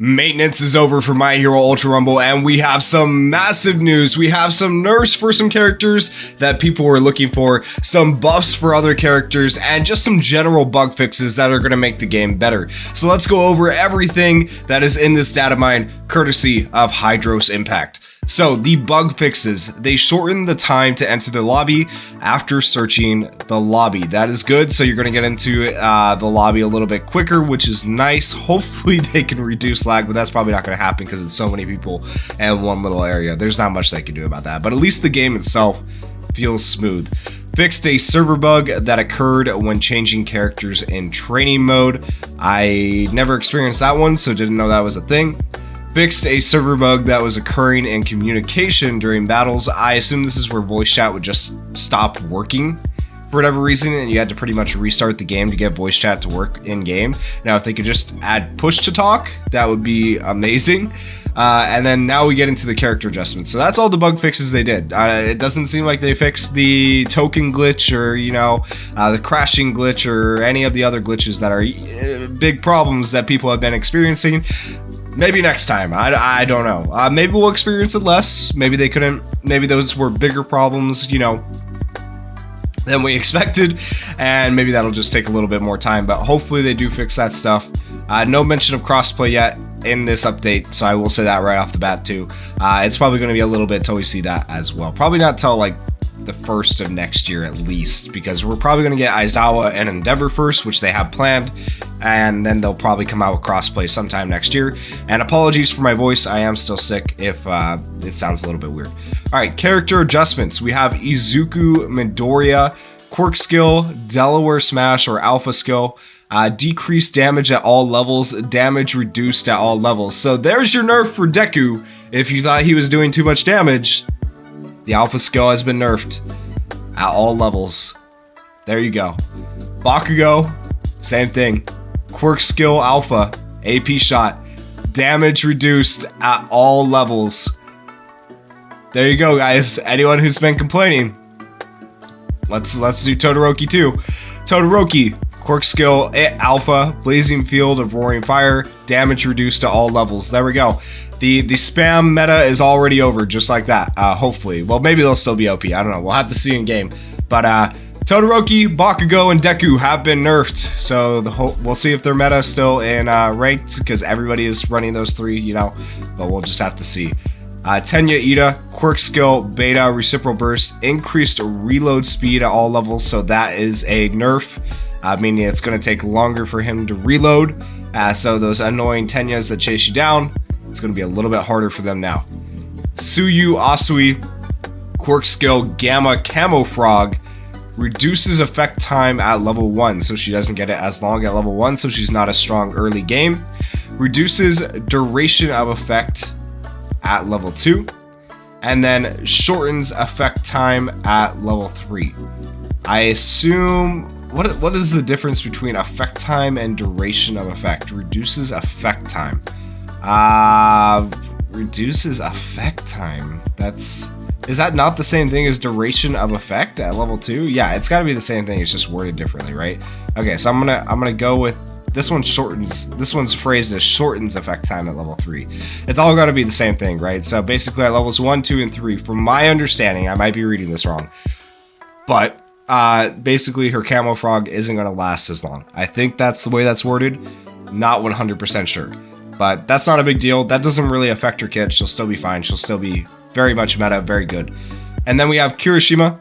Maintenance is over for My Hero Ultra Rumble, and we have some massive news. We have some nerfs for some characters that people were looking for, some buffs for other characters, and just some general bug fixes that are going to make the game better. So let's go over everything that is in this data mine, courtesy of Hydros Impact. So the bug fixes, they shorten the time to enter the lobby after searching the lobby. That is good. So you're going to get into the lobby a little bit quicker, which is nice. Hopefully they can reduce lag, but that's probably not going to happen because it's so many people in one little area. There's not much they can do about that, but at least the game itself feels smooth. Fixed a server bug that occurred when changing characters in training mode. I never experienced that one, so didn't know that was a thing. Fixed a server bug that was occurring in communication during battles. I assume this is where voice chat would just stop working for whatever reason, and you had to pretty much restart the game to get voice chat to work in game. Now, if they could just add push to talk, that would be amazing. And then now we get into the character adjustments. So that's all the bug fixes they did. It doesn't seem like they fixed the token glitch or, the crashing glitch or any of the other glitches that are big problems that people have been experiencing. Maybe next time. I don't know. Maybe we'll experience it less. Maybe they couldn't. Maybe those were bigger problems, than we expected. And maybe that'll just take a little bit more time. But hopefully they do fix that stuff. No mention of crossplay yet in this update. So I will say that right off the bat too. It's probably going to be a little bit till we see that as well. Probably not till like the first of next year at least, because we're probably going to get Aizawa and Endeavor first, which they have planned, and then they'll probably come out with crossplay sometime next year. And apologies for my voice, I am still sick if it sounds a little bit weird. Alright, character adjustments. We have Izuku Midoriya, quirk skill, Delaware Smash or Alpha skill, decreased damage at all levels, damage reduced at all levels. So there's your nerf for Deku. If you thought he was doing too much damage, the Alpha skill has been nerfed at all levels. There you go. Bakugo, same thing. Quirk skill Alpha, AP shot, damage reduced at all levels. There you go, guys. Anyone who's been complaining, let's do Todoroki too. Todoroki, quirk skill Alpha, blazing field of roaring fire, damage reduced to all levels. There we go. The spam meta is already over, just like that, hopefully. Well, maybe they'll still be OP, I don't know, we'll have to see in game. But Todoroki, Bakugo, and Deku have been nerfed, so we'll see if their meta is still in ranked, because everybody is running those three, but we'll just have to see. Tenya Ida, quirk skill, beta, reciprocal burst, increased reload speed at all levels, so that is a nerf, meaning it's going to take longer for him to reload, so those annoying Tenyas that chase you down, it's going to be a little bit harder for them now. Tsuyu Asui, quirk skill, Gamma Camo Frog, reduces effect time at level 1, so she doesn't get it as long at level 1, so she's not a strong early game. Reduces duration of effect at level 2, and then shortens effect time at level 3. I assume, what is the difference between effect time and duration of effect? Reduces effect time. Reduces effect time. Is that not the same thing as duration of effect at level 2? Yeah, it's got to be the same thing. It's just worded differently, right? Okay, so I'm gonna go with this one. This one's phrased as shortens effect time at level 3. It's all got to be the same thing, right? So basically at levels 1, 2, and 3, from my understanding, I might be reading this wrong, but basically her camo frog isn't going to last as long. I think that's the way that's worded. Not 100% sure. But that's not a big deal. That doesn't really affect her kit. She'll still be fine. She'll still be very much meta, very good. And then we have Kirishima.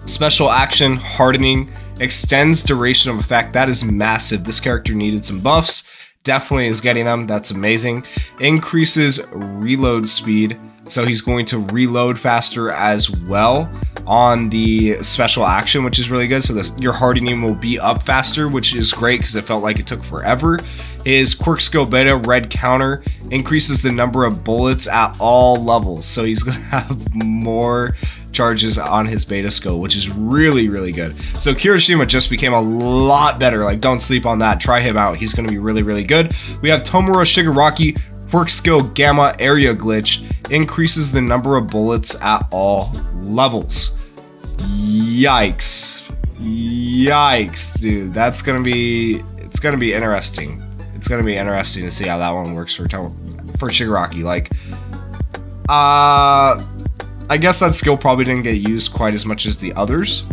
Special action, hardening, extends duration of effect. That is massive. This character needed some buffs. Definitely is getting them. That's amazing. Increases reload speed. So he's going to reload faster as well on the special action, which is really good. So your hardening will be up faster, which is great because it felt like it took forever. His quirk skill beta, red counter, increases the number of bullets at all levels. So he's going to have more charges on his beta skill, which is really, really good. So Kirishima just became a lot better. Like, don't sleep on that. Try him out. He's going to be really, really good. We have Tomura Shigaraki, quirk skill Gamma area glitch, increases the number of bullets at all levels. Yikes, dude, it's gonna be interesting. It's gonna be interesting to see how that one works for Shigaraki. Like, I guess that skill probably didn't get used quite as much as the others,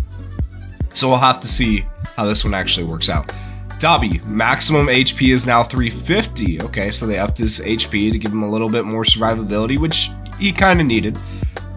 so we'll have to see how this one actually works out. Dabi, maximum HP is now 350. Okay, so they upped his HP to give him a little bit more survivability, which he kind of needed.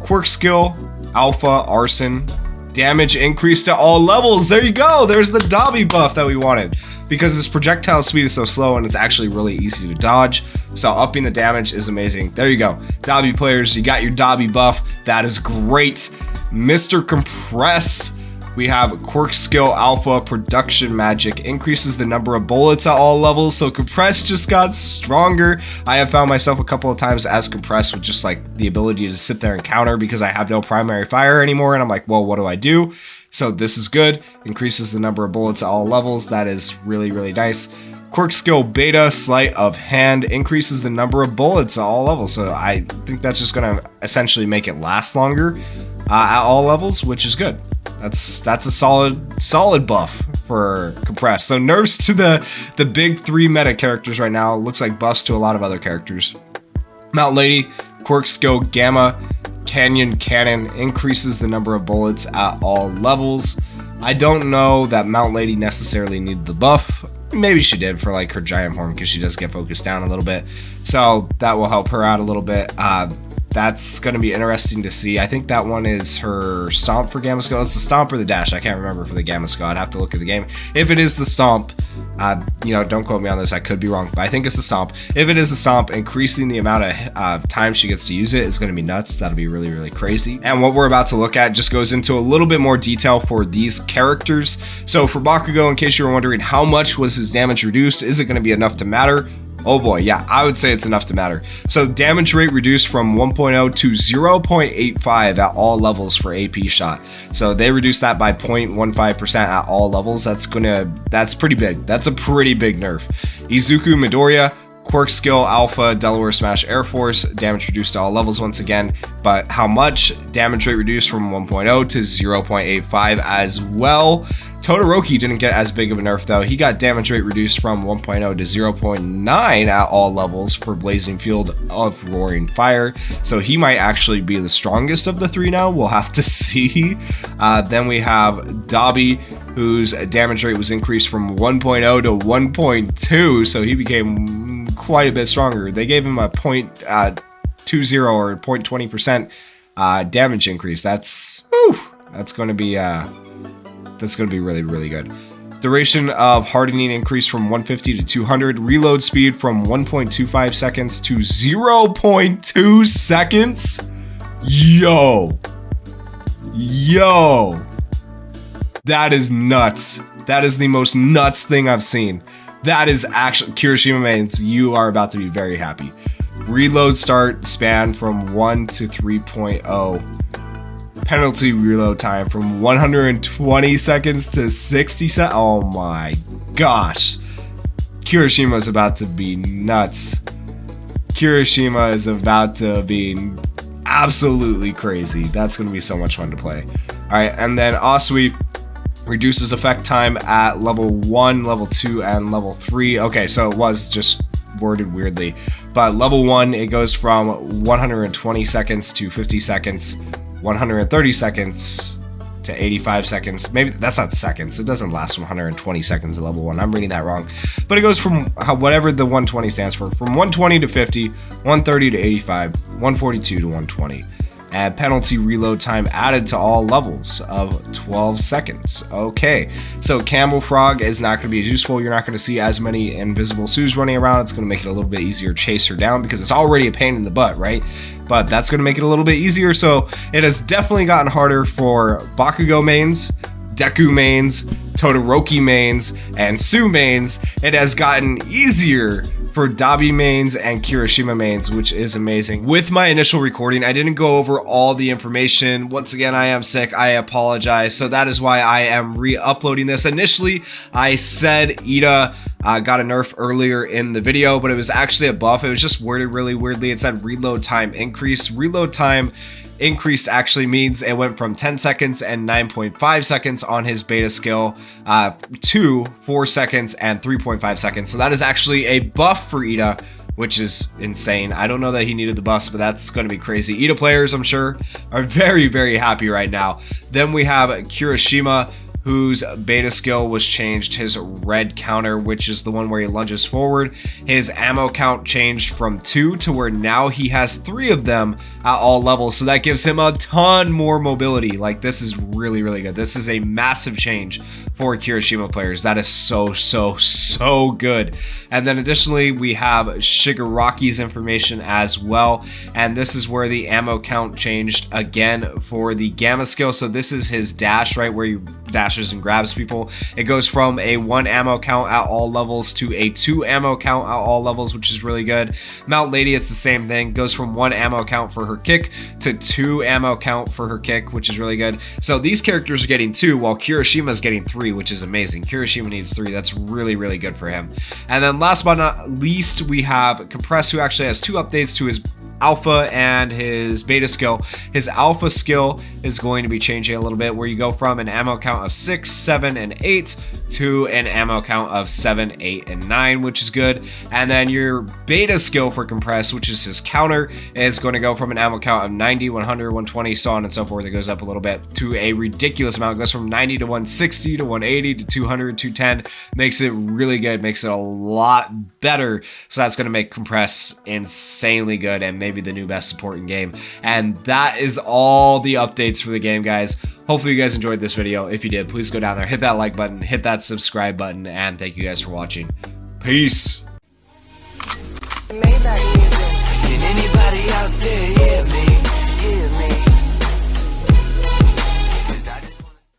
Quirk skill, Alpha, Arson. Damage increased to all levels. There you go. There's the Dabi buff that we wanted. Because his projectile speed is so slow and it's actually really easy to dodge. So upping the damage is amazing. There you go. Dabi players, you got your Dabi buff. That is great. Mr. Compress. We have Quirk skill Alpha, production magic, increases the number of bullets at all levels, so Compress just got stronger. I have found myself a couple of times as Compress with just like the ability to sit there and counter because I have no primary fire anymore, and I'm like, well, what do I do? So this is good, increases the number of bullets at all levels. That is really, really nice. Quirk skill Beta, sleight of hand, increases the number of bullets at all levels, so I think that's just going to essentially make it last longer at all levels, which is good. That's a solid buff for Compress. So nerfs to the big three meta characters right now. Looks like buffs to a lot of other characters. Mount Lady, Quirk skill Gamma, Canyon Cannon, increases the number of bullets at all levels. I don't know that Mount Lady necessarily needed the buff. Maybe she did for like her giant form because she does get focused down a little bit. So that will help her out a little bit. That's going to be interesting to see. I think that one is her stomp for Gamma Skill. It's the stomp or the dash. I can't remember for the Gamma Skill. I'd have to look at the game. If it is the stomp, don't quote me on this. I could be wrong, but I think it's the stomp. If it is the stomp, increasing the amount of time she gets to use it is going to be nuts. That'll be really, really crazy. And what we're about to look at just goes into a little bit more detail for these characters. So for Bakugo, in case you were wondering how much was his damage reduced, is it going to be enough to matter? Oh boy, yeah, I would say it's enough to matter. So damage rate reduced from 1.0 to 0.85 at all levels for AP shot. So they reduced that by 0.15% at all levels. That's pretty big. That's a pretty big nerf. Izuku Midoriya, Quirk skill Alpha, Delaware Smash Air Force, damage reduced to all levels once again, but how much? Damage rate reduced from 1.0 to 0.85 as well. Todoroki didn't get as big of a nerf though. He got damage rate reduced from 1.0 to 0.9 at all levels for Blazing Field of Roaring Fire. So he might actually be the strongest of the three now. We'll have to see. Then we have Dabi, whose damage rate was increased from 1.0 to 1.2. So he became quite a bit stronger. They gave him a 0.20 or 0.20% damage increase. That's going to be really, really good. Duration of hardening increased from 150 to 200. Reload speed from 1.25 seconds to 0.2 seconds. Yo. That is nuts. That is the most nuts thing I've seen. That is actually, Kirishima mains, you are about to be very happy. Reload start span from 1 to 3.0. Penalty reload time from 120 seconds to 60 seconds. Oh my gosh. Kirishima is about to be nuts. Kirishima is about to be absolutely crazy. That's going to be so much fun to play. Alright, and then Asui reduces effect time at level 1, level 2, and level 3. Okay, so it was just worded weirdly. But level 1, it goes from 120 seconds to 50 seconds. 130 seconds to 85 seconds. Maybe that's not seconds. It doesn't last 120 seconds at level 1. I'm reading that wrong. But it goes from whatever the 120 stands for, from 120 to 50, 130 to 85, 142 to 120. And penalty reload time added to all levels of 12 seconds. Okay, so Camel Frog is not going to be as useful. You're not going to see as many invisible Sues running around. It's going to make it a little bit easier to chase her down because it's already a pain in the butt, right? But that's going to make it a little bit easier. So it has definitely gotten harder for Bakugo mains, Deku mains, Todoroki mains, and Sue mains. It has gotten easier for Dabi mains and Kirishima mains, which is amazing. With my initial recording, I didn't go over all the information. Once again, I am sick. I apologize. So that is why I am re-uploading this. Initially, I said Ida got a nerf earlier in the video, but it was actually a buff. It was just worded really weirdly. It said reload time increase. Reload time increased actually means it went from 10 seconds and 9.5 seconds on his beta skill to 4 seconds and 3.5 seconds. So that is actually a buff for Ida, which is insane. I don't know that he needed the buffs, but that's going to be crazy. Ida players, I'm sure, are very, very happy right now. Then we have Kirishima, whose beta skill was changed. His red counter, which is the one where he lunges forward, his ammo count changed from 2 to where now he has 3 of them at all levels. So that gives him a ton more mobility. Like, this is really, really good. This is a massive change for Kirishima players. That is so good. And then additionally, we have Shigaraki's information as well. And this is where the ammo count changed again for the gamma skill. So this is his dash, right, where you dashes and grabs people. It goes from a 1 ammo count at all levels to a 2 ammo count at all levels, which is really good. Mount Lady, it's the same thing. Goes from 1 ammo count for her kick to 2 ammo count for her kick, which is really good. So these characters are getting 2 while Kirishima's getting 3, which is amazing. Kirishima needs 3. That's really, really good for him. And then last but not least, we have Compress, who actually has 2 updates to his alpha and his beta skill. His alpha skill is going to be changing a little bit, where you go from an ammo count of 6, 7, and 8 to an ammo count of 7, 8, and 9, which is good. And then your beta skill for Compress, which is his counter, is going to go from an ammo count of 90, 100, 120, so on and so forth. It goes up a little bit to a ridiculous amount. It goes from 90 to 160 to 180 to 200, 210. Makes it really good, makes it a lot better. So that's going to make Compress insanely good and maybe the new best support in game. And that is all the updates for the game, guys. Hopefully you guys enjoyed this video. If you did, please go down there, hit that like button, hit that subscribe button, and thank you guys for watching. Peace. Can anybody out there